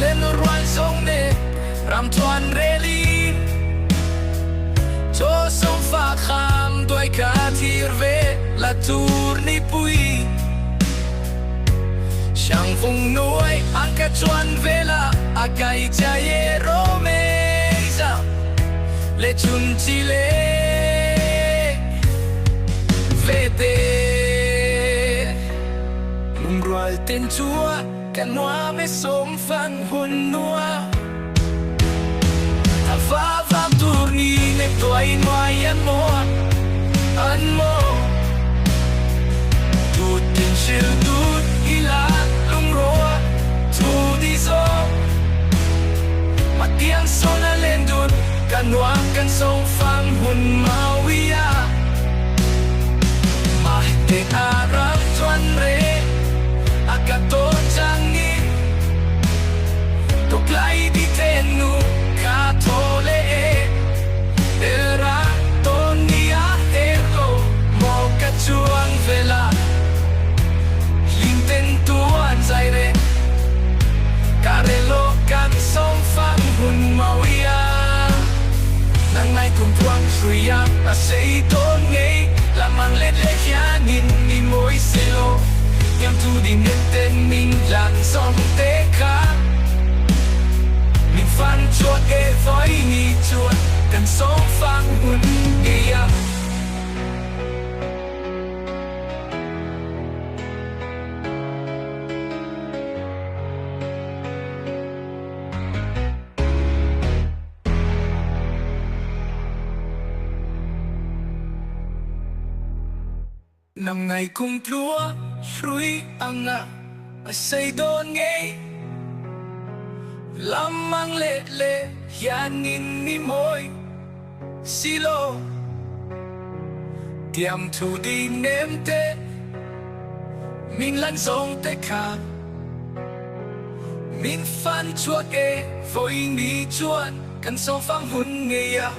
lên ruan sông nè ram thuan rê li cho sông pha kham đôi cả thir về là tour ni pui sang vùng núi ăn cả chuan về là agai chaye romeza le chun chile về tê mùng rual tên chúaกันนัวไม่สมฟังหุ่นนัวถ้าฟ้าฟ้ามตูนีในตัวอินวายันโมอันโมตูดดินชิลตูดฮิลาลุงรัวตูดีโซมาเตียงโซนาเลนดุดกันนัวกันสมฟังหุ่นมาวิยามาเตะอารักจวนเรagak tonjangi tok lai di tenu katole era tonia ero mo kachuang vela linten tuan zaire karelo kan song fang hun mawia nang nai kum tuang suya na sei ton ngei lamang let le hianin ni moi selo em thu đi nên tên mình làn sông tế khác mình phan chuột ghê với ni chuột cần sống phang hun kia năm ngày cùng lúa suối ang nga say đôn nghe lam mang lệ lệ hianin ni môi silo tiệm thu đi nếm tê mình lăn sông tê khang mình phan chuột ê vội ni chuột cần sông phang hun nghe